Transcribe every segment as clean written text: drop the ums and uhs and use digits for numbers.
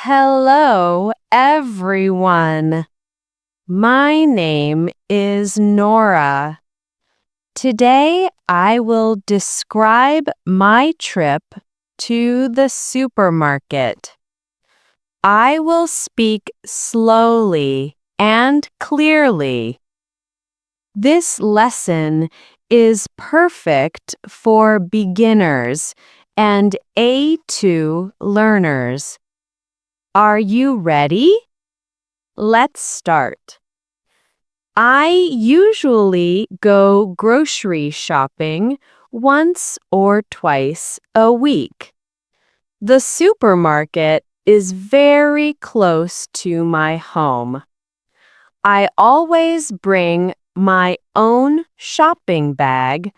Hello, everyone. My name is Nora. Today, I will describe my trip to the supermarket. I will speak slowly and clearly. This lesson is perfect for beginners and A2 learners. Are you ready? Let's start. I usually go grocery shopping once or twice a week. The supermarket is very close to my home. I always bring my own shopping bag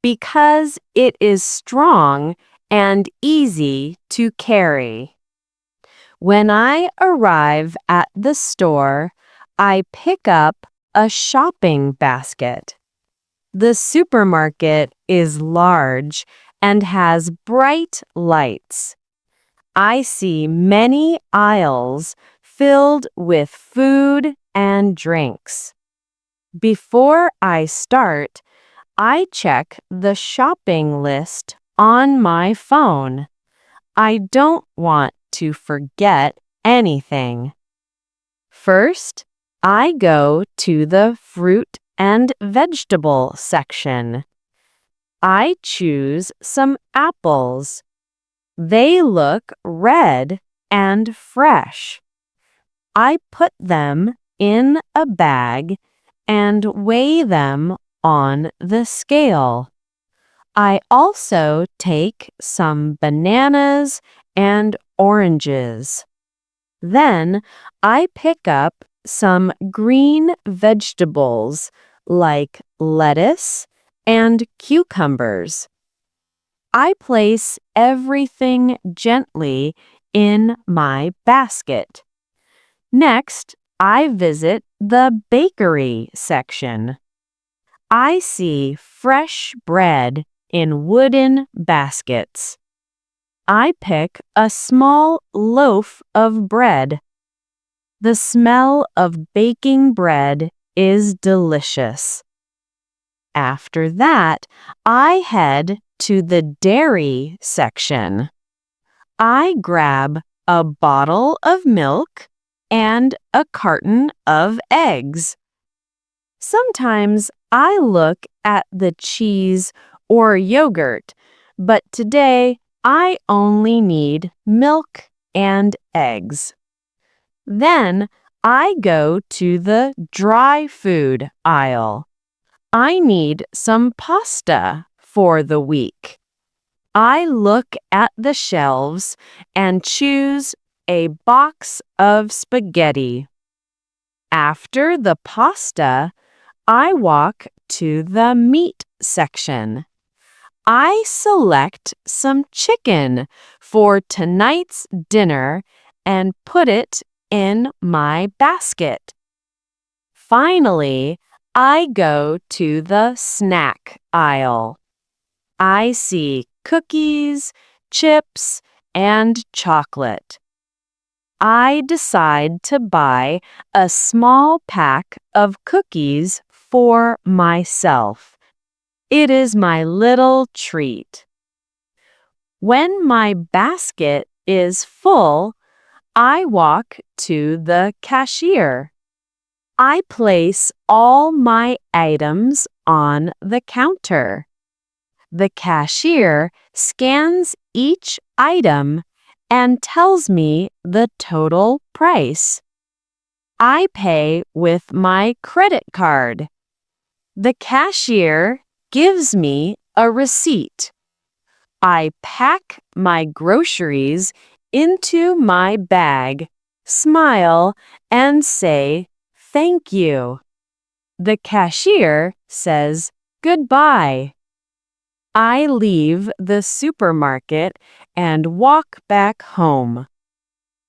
because it is strong and easy to carry. When I arrive at the store, I pick up a shopping basket. The supermarket is large and has bright lights. I see many aisles filled with food and drinks. Before I start, I check the shopping list on my phone. I don't want to forget anything. First, I go to the fruit and vegetable section. I choose some apples. They look red and fresh. I put them in a bag and weigh them on the scale. I also take some bananas and oranges. Then I pick up some green vegetables like lettuce and cucumbers. I place everything gently in my basket. Next, I visit the bakery section. I see fresh bread in wooden baskets. I pick a small loaf of bread. The smell of baking bread is delicious. After that, I head to the dairy section. I grab a bottle of milk and a carton of eggs. Sometimes I look at the cheese or yogurt, but today I only need milk and eggs. Then I go to the dry food aisle. I need some pasta for the week. I look at the shelves and choose a box of spaghetti. After the pasta, I walk to the meat section. I select some chicken for tonight's dinner and put it in my basket. Finally, I go to the snack aisle. I see cookies, chips, and chocolate. I decide to buy a small pack of cookies for myself. It is my little treat. When my basket is full, I walk to the cashier. I place all my items on the counter. The cashier scans each item and tells me the total price. I pay with my credit card. The cashier gives me a receipt. I pack my groceries into my bag, smile, and say, "Thank you." The cashier says, "Goodbye." I leave the supermarket and walk back home.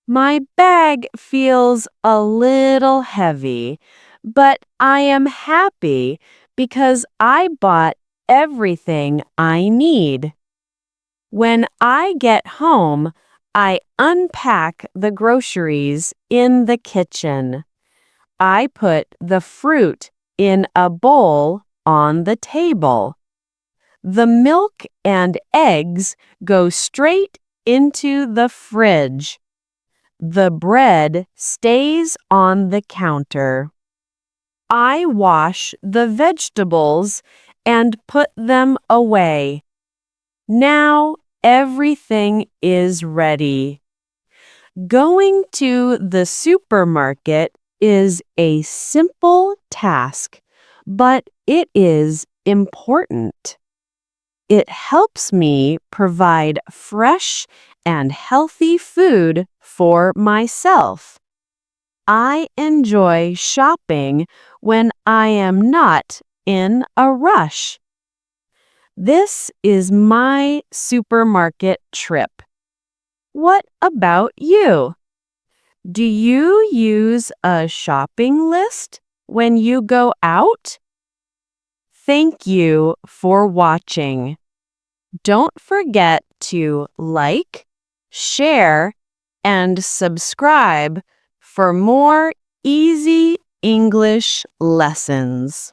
My bag feels a little heavy, but I am happy because I bought everything I need. When I get home, I unpack the groceries in the kitchen. I put the fruit in a bowl on the table. The milk and eggs go straight into the fridge. The bread stays on the counter. I wash the vegetables and put them away. Now everything is ready. Going to the supermarket is a simple task, but it is important. It helps me provide fresh and healthy food for myself. I enjoy shopping when I am not in a rush. This is my supermarket trip. What about you? Do you use a shopping list when you go out? Thank you for watching. Don't forget to like, share, and subscribe for more easy English lessons.